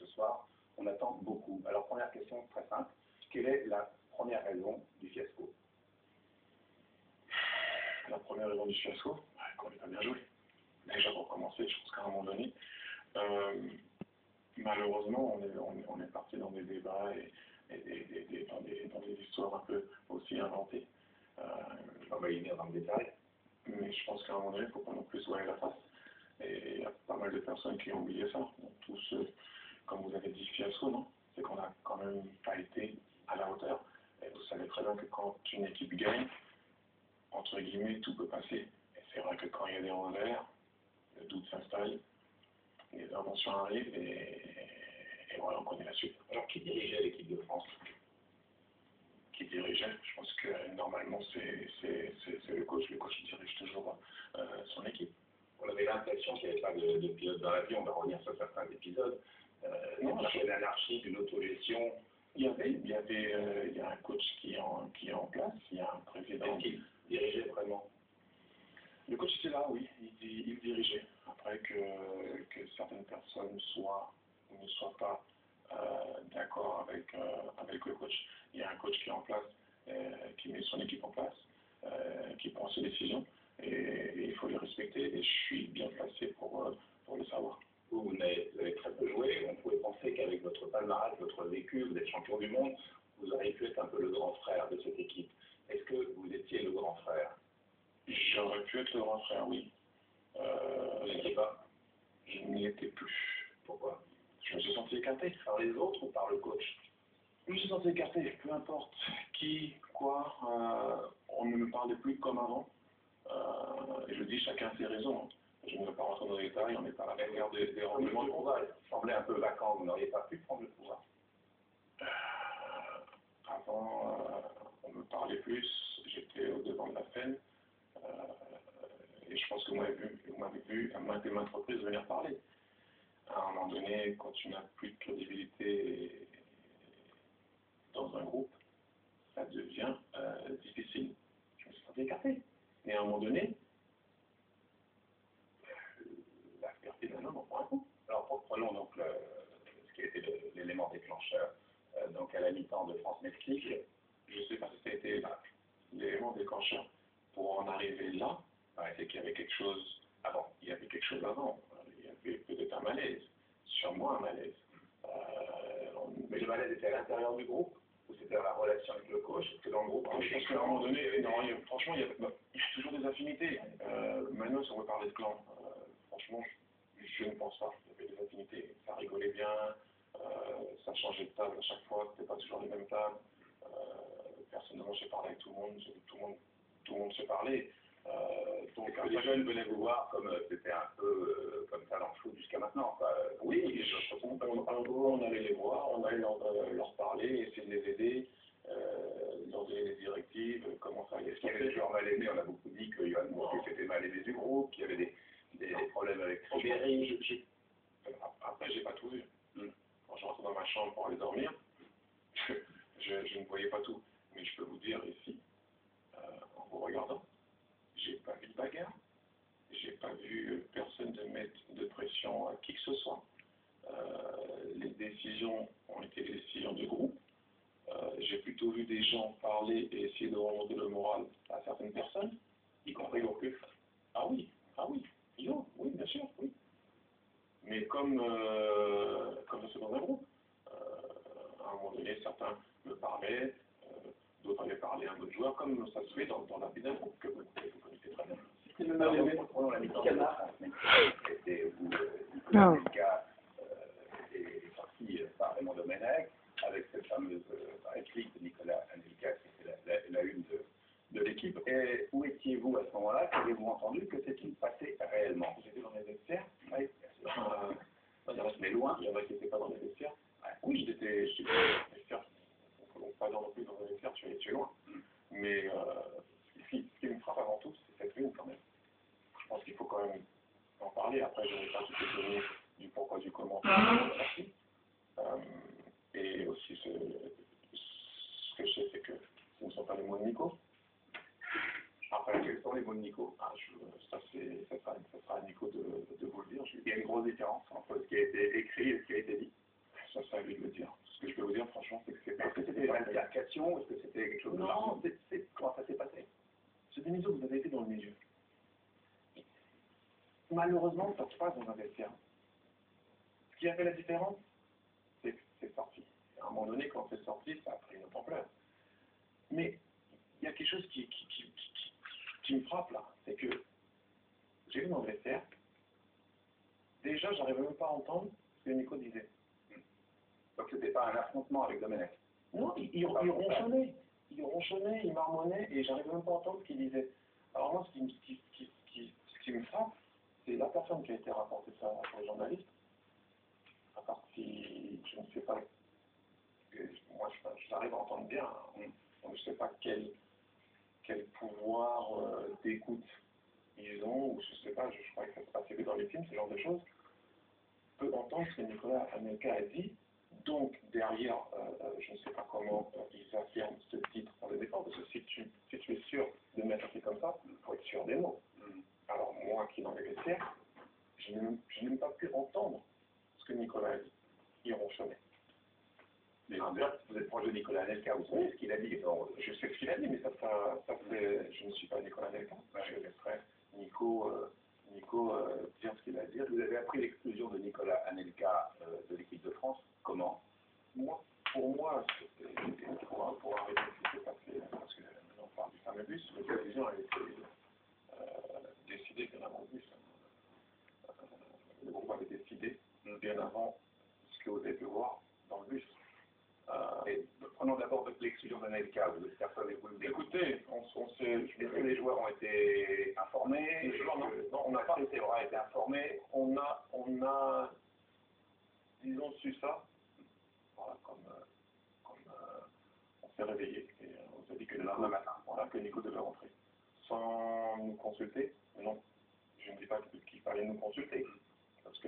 soir, on attend beaucoup. Alors, première question très simple. Quelle est la première raison du fiasco? La première raison du fiasco, qu'on n'ait pas bien joué. Déjà pour commencer, je pense qu'à un moment donné, malheureusement, on est parti dans des débats et dans des histoires un peu aussi inventées. On va y venir dans le détail. Mais je pense qu'à un moment donné, il ne faut pas non plus se voiler la face. Et il y a pas mal de personnes qui ont oublié ça. Donc, tous, comme vous avez dit, fiasco, non? C'est qu'on n'a quand même pas été à la hauteur. Et vous savez très bien que quand une équipe gagne, entre guillemets, tout peut passer. Et c'est vrai que quand il y a des revers, le doute s'installe, les inventions arrivent et voilà, on connaît la suite. Alors, qui dirigeait l'équipe de France? Qui dirigeait? Je pense que normalement, c'est le coach. Le coach dirige toujours son équipe. On avait l'impression qu'il n'y avait pas de pilote dans l'avion. On va revenir sur certains épisodes. Non, il y a une anarchie, une autogestion. Il y a un coach qui est en place, il y a un président. Qui dirigeait vraiment? Le coach était là, oui, il dirigeait. Après que certaines personnes soient ou ne soient pas d'accord avec le coach, il y a un coach qui est en place, qui met son équipe en place, qui prend ses décisions, et il faut les respecter, et je suis bien placé pour le savoir. Vous avez très peu joué, on pouvait penser qu'avec votre palmarès, votre vécu, vous êtes champion du monde, vous auriez pu être un peu le grand frère de cette équipe. Est-ce que vous étiez le grand frère? J'aurais pu être le grand frère, oui. Vous n'étiez pas? Je n'y étais plus. Pourquoi? Je me suis senti écarté. Par les autres ou par le coach? Je me suis senti écarté, peu importe qui, quoi, on ne me parlait plus comme avant. Et je dis chacun ses raisons. Je ne vais pas rentrer dans les détails, on n'est pas à la guerre des rendements. Le pouvoir semblait un peu vacant, vous n'auriez pas pu prendre le pouvoir. Avant, on me parlait plus, j'étais au devant de la scène. Et je pense que vous m'avez vu à maintes et maintes reprises venir parler. À un moment donné, quand tu n'as plus de crédibilité dans un groupe, ça devient difficile. Je me suis senti écarté. Et à un moment donné, la fierté d'un homme en prend un coup. Alors prenons donc ce qui a été l'élément déclencheur. Donc à la mi-temps de France-Mexique, je ne sais pas si ça a été l'élément déclencheur pour en arriver là. C'est qu'il y avait quelque chose avant. Il y avait quelque chose avant. Il y avait peut-être un malaise. Sur moi, un malaise. Mais le malaise était à l'intérieur du groupe ou c'était dans la relation avec le coach? C'était dans le groupe? Je pense qu'à un moment donné, non, franchement, il y a toujours des affinités. Maintenant, si on veut parler de clan, franchement, je ne pense pas. Il y avait des affinités. Ça rigolait bien. Ça changeait de table à chaque fois. C'était pas toujours les mêmes tables. Personnellement, j'ai parlé avec tout le monde. Tout le monde se parlait. Donc les jeunes venaient vous voir comme c'était un peu comme ça dans le foot jusqu'à maintenant. Oui, on allait les voir, on allait leur parler, essayer de les aider, leur donner des directives, comment ça allait se passer. Il y avait des joueurs mal aimés, on a beaucoup dit que Yohan Mousquet était mal aimé du groupe, qu'il y avait des problèmes avec Ribéry. Après, j'ai pas tout vu. Quand je rentrais dans ma chambre pour aller dormir, je ne voyais pas tout. Mais je peux vous dire ici, en vous regardant, j'ai pas vu de bagarre, j'ai pas vu personne de mettre de pression à qui que ce soit. Les décisions ont été des décisions de groupe. J'ai plutôt vu des gens parler et essayer de remonter le moral à certaines personnes, y compris au plus. Ah oui, oui, bien sûr, oui. Mais comme c'est dans un groupe, à un moment donné, certains me parlaient, d'autres allaient parler à un autre joueur, comme ça se fait dans la vie d'un groupe que vous connaissez très bien. C'est le mal aimé. Prenons la mi-temps de la France. C'était où Nicolas Anelka est sorti par Raymond Domenech, avec cette fameuse réplique de Nicolas Anelka, qui était la une de l'équipe. Et où étiez-vous à ce moment-là? Qu'avez-vous entendu? Que s'est-il passé réellement? J'étais dans les vestiaires. Oui, mais loin. Il y en a qui n'étaient pas dans les vestiaires. Oui, j'étais dans les vestiaires. Pas non plus dans les vestiaires, tu es loin. Mais ce qui me frappe avant tout, c'est cette une quand même. Je pense qu'il faut quand même en parler. Après, je n'ai pas toutes les données du pourquoi, du comment. Et aussi, ce que je sais, c'est que ce ne sont pas les mots de Nico. Après, quels sont les mots de Nico? Ça sera à Nico de vous le dire. Il y a une grosse différence entre ce qui a été écrit et ce qui a été dit. réaction? Est-ce que c'était quelque chose de Non, comment ça s'est passé? C'est Denisot, vous avez été dans le milieu. Malheureusement, ça se passe dans un vestiaire. Ce qui a fait la différence, c'est que c'est sorti. À un moment donné, quand c'est sorti, ça a pris une autre ampleur. Mais il y a quelque chose qui me frappe là, c'est que j'ai vu dans le vestiaire, déjà, j'arrivais même pas à entendre ce que Nico disait. Donc c'était pas un affrontement avec Domenech? Non, il ronchonnait. Il ronchonnait, il marmonnait, et j'arrivais même pas à entendre ce qu'il disait. Alors moi, ce qui me frappe, c'est la personne qui a été rapportée ça aux journalistes, à part si je ne sais pas, moi j'arrive à entendre bien, hein, donc je ne sais pas quel pouvoir d'écoute ils ont, ou je ne sais pas, je crois que ça se passe que dans les films, ce genre de choses, peut entendre ce que Nicolas Anelka a dit. Donc, derrière, je ne sais pas comment ils affirment ce titre pour le défendre, parce que si tu es sûr de mettre un truc comme ça, il faut être sûr des mots. Alors, moi qui dans les vestiaires, je n'ai même pas pu entendre ce que Nicolas a dit. Il ronchonnait. Mais vous êtes proche de Nicolas Anelka, vous savez ce qu'il a dit? Je sais ce qu'il a dit, mais ça fait, je ne suis pas Nicolas Anelka. Je laisserai Nico dire ce qu'il a à dire. Vous avez appris l'exclusion de Nicolas Anelka de l'équipe de France. Comment? Pour moi, pour arrêter ce qui s'est passé, parce que on parle du fameux bus, la décision a été décidée bien avant le bus. Le groupe avait décidé bien avant ce que vous avez pu voir dans le bus. Et prenons d'abord l'exclusion d'Anelka. Vous êtes personne et vous le dites. Écoutez, on sait. Est-ce que les joueurs ont été informés? Les joueurs, non, on n'a pas été informés. On a, disons, su ça. Voilà, comme on s'est réveillé et on s'est dit que le lendemain matin, voilà, que Nico devait rentrer. Sans nous consulter, non, je ne dis pas qu'il fallait nous consulter, parce que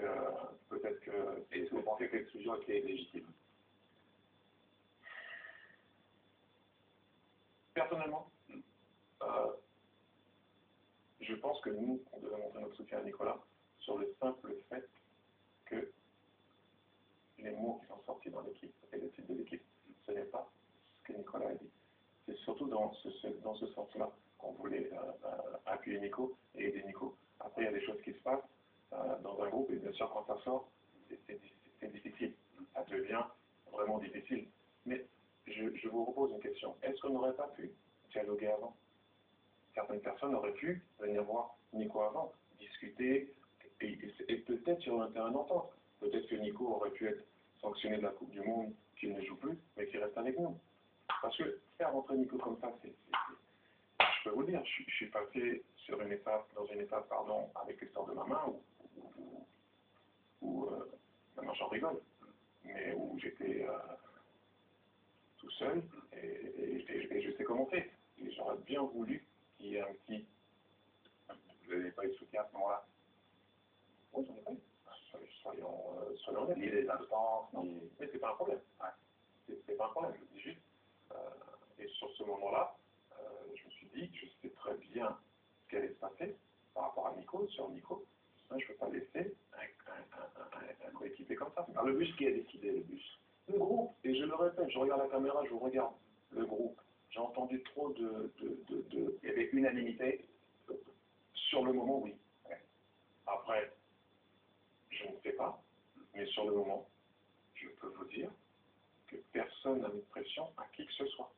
peut-être que... Et vous pensez que l'exclusion était légitime? Personnellement, je pense que nous, on devait montrer notre soutien à Nicolas sur le simple fait que les mots qui sont sortis dans l'équipe et le titre de l'équipe, ce n'est pas ce que Nicolas a dit. C'est surtout dans ce sens-là qu'on voulait appuyer Nico et aider Nico. Après, il y a des choses qui se passent dans un groupe, et bien sûr, quand ça sort, c'est difficile. Ça devient vraiment difficile. Mais je vous repose une question. Est-ce qu'on n'aurait pas pu dialoguer avant? Certaines personnes auraient pu venir voir Nico avant, discuter, et peut-être sur un terrain d'entente. Peut-être que Nico aurait pu être sanctionné de la Coupe du Monde, qu'il ne joue plus, mais qu'il reste avec nous. Parce que faire rentrer Nico comme ça, je peux vous dire, je suis passé dans une étape, avec l'histoire de ma main, où maintenant j'en rigole, mais où j'étais tout seul, et je sais comment c'est. Et j'aurais bien voulu qu'il y ait un petit... Vous n'avez pas eu de soutien à ce moment-là? Oui, j'en ai pas eu. Soyons honnêtes. Ni les instances, Non, ni... mais c'est pas un problème. Ouais. C'est pas un problème, je dis juste. Et sur ce moment-là, je me suis dit, je sais très bien ce qui allait se passer par rapport à Nico, sur Nico. Ça, je ne peux pas laisser un coéquipier comme ça. Alors, le bus, qui a décidé, le bus? Le groupe, et je le répète, je regarde la caméra, je vous regarde. Le groupe. J'ai entendu trop de... Il y avait unanimité? Sur le moment, oui. Ouais. Après, je ne sais pas, mais sur le moment, je peux vous dire que personne n'a mis de pression à qui que ce soit.